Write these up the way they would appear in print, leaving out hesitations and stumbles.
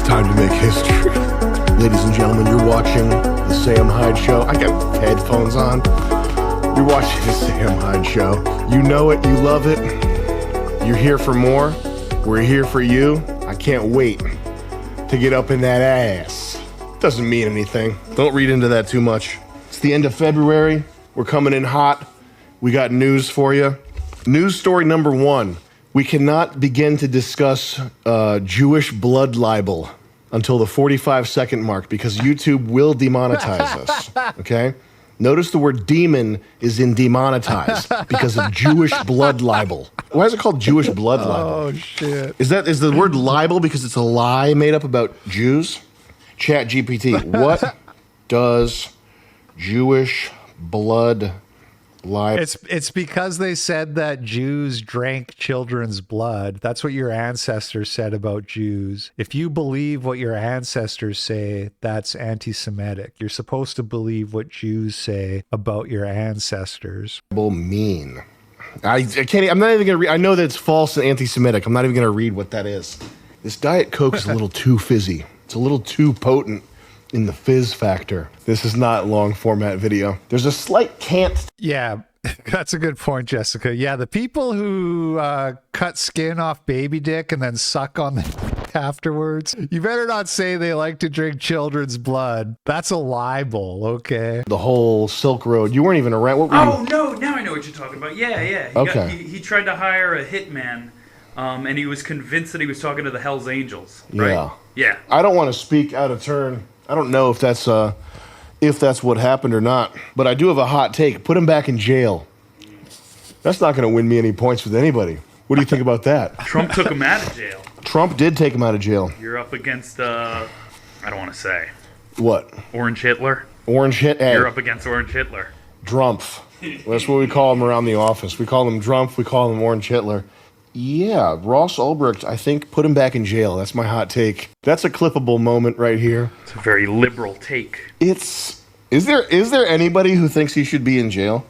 It's time to make history. Ladies and gentlemen, you're watching the Sam Hyde Show. I got headphones on. You're watching the Sam Hyde Show. You know it, you love it. You're here for more. We're here for you. I can't wait to get up in that ass. Doesn't mean anything. Don't read into that too much. It's the end of February. We're coming in hot. We got news for you. News story number one. We cannot begin to discuss Jewish blood libel until the 45-second mark because YouTube will demonetize us, okay? Notice the word demon is in demonetized because of Jewish blood libel. Why is it called Jewish blood libel? Oh, shit. Is the word libel because it's a lie made up about Jews? Chat GPT, what does Jewish blood libel? It's because they said that Jews drank children's blood. That's what your ancestors said about Jews. If you believe what your ancestors say, that's anti-Semitic. You're supposed to believe what Jews say about your ancestors. Mean. I can't. I'm not even gonna read. I know that it's false and anti-Semitic. I'm not even gonna read what that is. This Diet Coke is a little too fizzy. It's a little too potent in the fizz factor. This is not long format video. There's a slight cant. Yeah, that's a good point, Jessica. Yeah, the people who cut skin off baby dick and then suck on the afterwards, you better not say they like to drink children's blood. That's a libel, okay? The whole Silk Road. You weren't even around. What were you? No, now I know what you're talking about. Yeah. He tried to hire a hitman, and he was convinced that he was talking to the Hells Angels, right? Yeah. I don't want to speak out of turn. I don't know if that's what happened or not, but I do have a hot take. Put him back in jail. That's not going to win me any points with anybody. What do you think about that? Trump took him out of jail. Trump did take him out of jail. You're up against, I don't want to say. What? Orange Hitler. Orange Hitler. You're up against Orange Hitler. Drumpf. That's what we call him around the office. We call him Drumpf. We call him Orange Hitler. Yeah, Ross Ulbricht, I think, put him back in jail. That's my hot take. That's a clippable moment right here. It's a very liberal take. Is there anybody who thinks he should be in jail?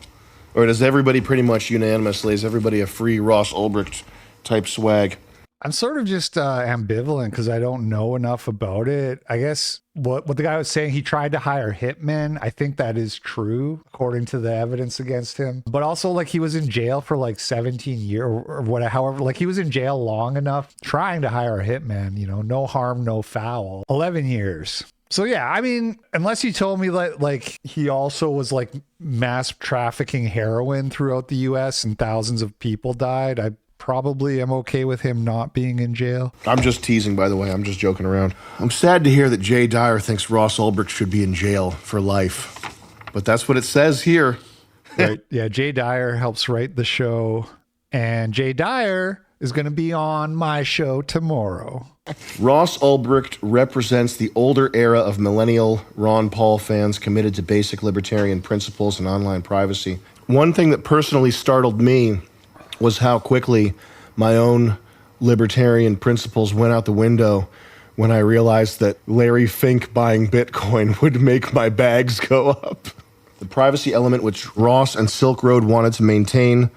Or does everybody pretty much unanimously, is everybody a free Ross Ulbricht type swag? I'm sort of just ambivalent because I don't know enough about it. I guess what the guy was saying, he tried to hire hitmen. I think that is true, according to the evidence against him. But also, like, he was in jail for like 17 years or whatever. However, like, he was in jail long enough trying to hire a hitman, you know, no harm, no foul. 11 years. So, yeah, I mean, unless you told me that, like, he also was, like, mass trafficking heroin throughout the U.S. and thousands of people died, I probably am okay with him not being in jail. I'm just teasing, by the way. I'm just joking around. I'm sad to hear that Jay Dyer thinks Ross Ulbricht should be in jail for life. But that's what it says here. Right. Yeah, Jay Dyer helps write the show. And Jay Dyer is going to be on my show tomorrow. Ross Ulbricht represents the older era of millennial Ron Paul fans committed to basic libertarian principles and online privacy. One thing that personally startled me was how quickly my own libertarian principles went out the window when I realized that Larry Fink buying Bitcoin would make my bags go up. The privacy element which Ross and Silk Road wanted to maintain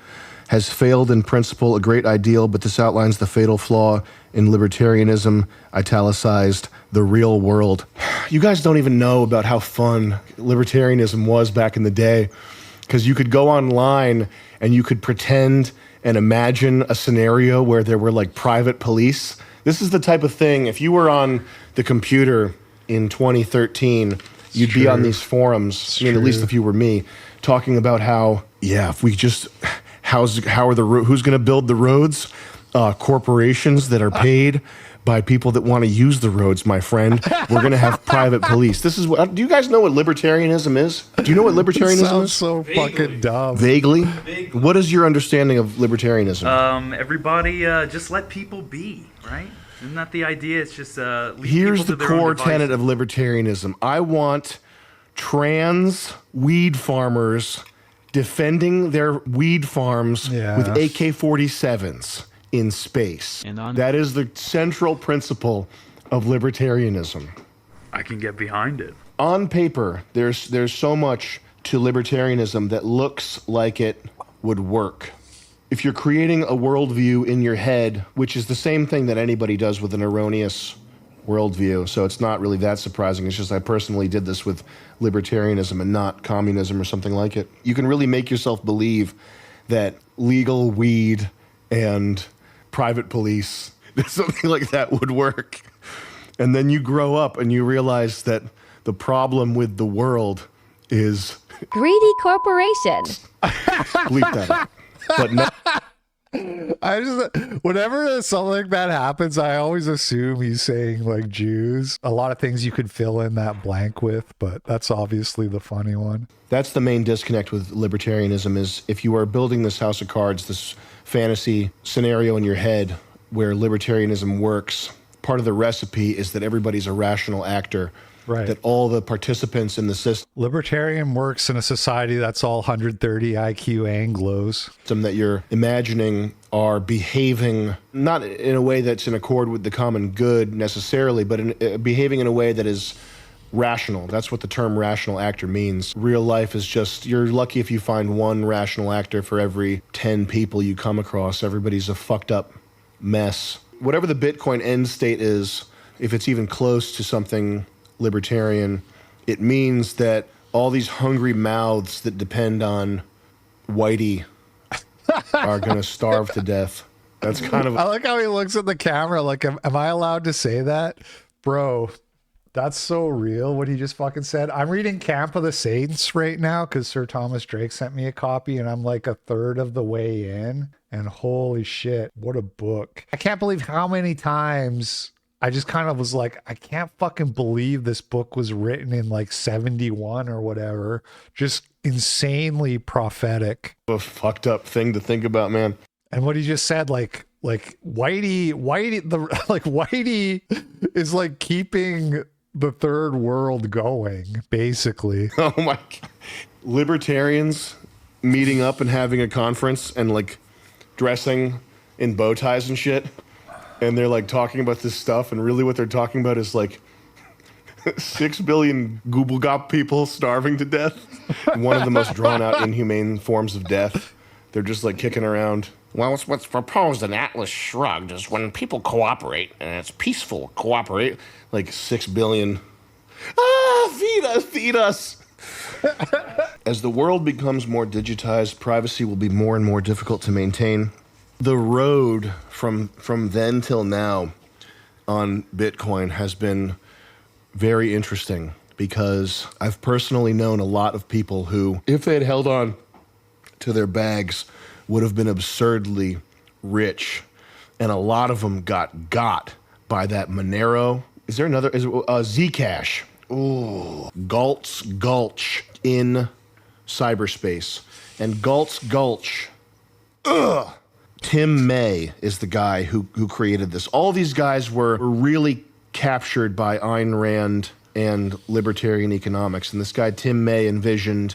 has failed in principle, a great ideal, but this outlines the fatal flaw in libertarianism, italicized, the real world. You guys don't even know about how fun libertarianism was back in the day, because you could go online and you could pretend and imagine a scenario where there were like private police. This is the type of thing, if you were on the computer in 2013, you'd be on these forums, I mean, at least if you were me, talking about how, yeah, if we just, who's going to build the roads? Corporations that are paid by people that want to use the roads, my friend. We're going to have private police. This is what, do you guys know what libertarianism is? Do you know what libertarianism Sounds is? so fucking dumb. Vaguely? What is your understanding of libertarianism? Everybody just let people be, right? Isn't that the idea? It's just leave Here's people the to their own core devices. tenet of libertarianism. I want trans weed farmers defending their weed farms with AK-47s in space. That is the central principle of libertarianism. I can get behind it. On paper, there's so much to libertarianism that looks like it would work. If you're creating a worldview in your head, which is the same thing that anybody does with an erroneous worldview. So it's not really that surprising. It's just I personally did this with libertarianism and not communism or something like it. You can really make yourself believe that legal weed and private police, something like that would work. And then you grow up and you realize that the problem with the world is greedy corporations. Bleep that out. But no. I just, whenever something like that happens, I always assume he's saying like Jews. A lot of things you could fill in that blank with, but that's obviously the funny one. That's the main disconnect with libertarianism is if you are building this house of cards, this fantasy scenario in your head where libertarianism works, part of the recipe is that everybody's a rational actor. Right. That all the participants in the system. Libertarian works in a society that's all 130 IQ Anglos. That you're imagining are behaving not in a way that's in accord with the common good necessarily, but behaving in a way that is rational. That's what the term rational actor means. Real life is just, you're lucky if you find one rational actor for every 10 people you come across. Everybody's a fucked up mess. Whatever the Bitcoin end state is, if it's even close to something libertarian, it means that all these hungry mouths that depend on Whitey are going to starve to death. That's kind of... I like how he looks at the camera like, am I allowed to say that? Bro, that's so real what he just fucking said. I'm reading Camp of the Saints right now because Sir Thomas Drake sent me a copy and I'm like a third of the way in. And holy shit, what a book. I can't believe how many times... I just kind of was like, I can't fucking believe this book was written in like 71 or whatever. Just insanely prophetic. A fucked up thing to think about, man. And what he just said, like Whitey is like keeping the third world going, basically. Oh my God. Libertarians meeting up and having a conference and like dressing in bow ties and shit. And they're like talking about this stuff, and really what they're talking about is like 6 billion Gooblegop people starving to death. One of the most drawn out, inhumane forms of death. They're just like kicking around. Well, it's what's proposed in Atlas Shrugged is when people cooperate, and it's peaceful cooperate. Like 6 billion. Feed us. As the world becomes more digitized, privacy will be more and more difficult to maintain. The road from then till now on Bitcoin has been very interesting because I've personally known a lot of people who, if they had held on to their bags, would have been absurdly rich. And a lot of them got by that Monero. Is there another? Is it Zcash? Ooh, Galt's Gulch in cyberspace. And Galt's Gulch, Tim May is the guy who created this. All these guys were really captured by Ayn Rand and libertarian economics. And this guy, Tim May, envisioned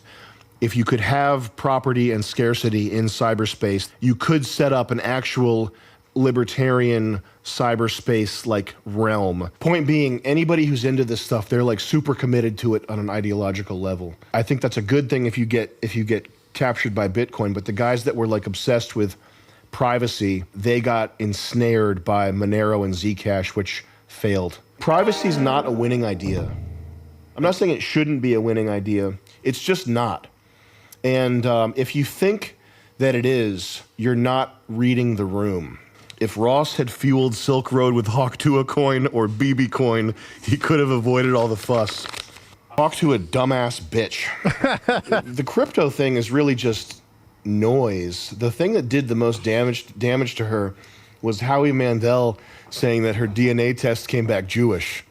if you could have property and scarcity in cyberspace, you could set up an actual libertarian cyberspace-like realm. Point being, anybody who's into this stuff, they're like super committed to it on an ideological level. I think that's a good thing if you get captured by Bitcoin, but the guys that were like obsessed with privacy, they got ensnared by Monero and Zcash, which failed. Privacy is not a winning idea. I'm not saying it shouldn't be a winning idea. It's just not. And if you think that it is, you're not reading the room. If Ross had fueled Silk Road with Tuah coin or BB coin, he could have avoided all the fuss. Talk to a dumbass bitch. The crypto thing is really just noise. The thing that did the most damage to her was Howie Mandel saying that her DNA test came back Jewish.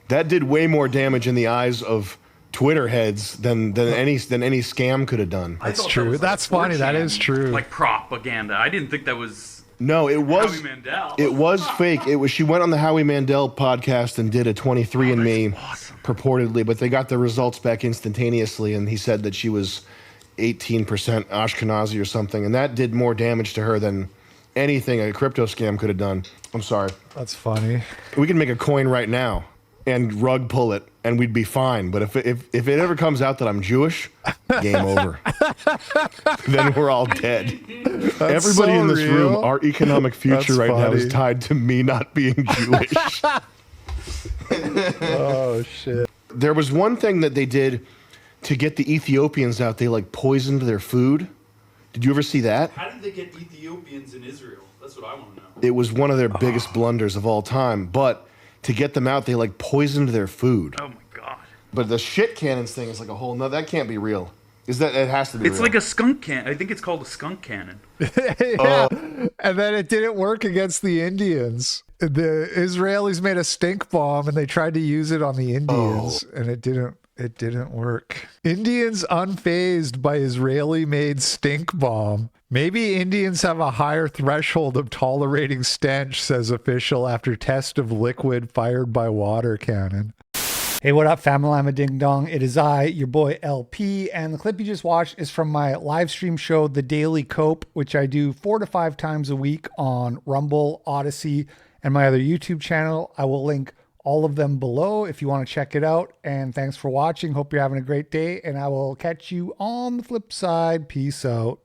That did way more damage in the eyes of Twitter heads than any scam could have done. That's true. That's funny. That is true. Like propaganda. I didn't think that was. No, it was. Howie Mandel. It was fake. It was. She went on the Howie Mandel podcast and did a 23andMe, awesome. Purportedly, but they got the results back instantaneously, and he said that she was 18% Ashkenazi or something, and that did more damage to her than anything a crypto scam could have done. I'm sorry. That's funny. We can make a coin right now and rug pull it, and we'd be fine. But if it ever comes out that I'm Jewish, game over. Then we're all dead. Everybody in this room, our economic future now is tied to me not being Jewish. Oh, shit. There was one thing that they did to get the Ethiopians out. They like poisoned their food. Did you ever see that? How did they get Ethiopians in Israel? That's what I want to know. It was one of their biggest blunders of all time. But to get them out, they like poisoned their food. Oh my god. But the shit cannons thing is like a whole no, that can't be real. Is that it has to be It's real. like a skunk cannon. I think it's called a skunk cannon. Yeah. And then it didn't work against the Indians. The Israelis made a stink bomb and they tried to use it on the Indians and it didn't work. Indians unfazed by Israeli-made stink bomb. Maybe Indians have a higher threshold of tolerating stench, says official after test of liquid fired by water cannon. Hey, what up, family? I'm a ding dong. It is I, your boy LP, and the clip you just watched is from my live stream show, The Daily Cope, which I do 4 to 5 times a week on Rumble, Odyssey, and my other YouTube channel. I will link all of them below if you want to check it out. And thanks for watching. Hope you're having a great day, and I will catch you on the flip side. Peace out.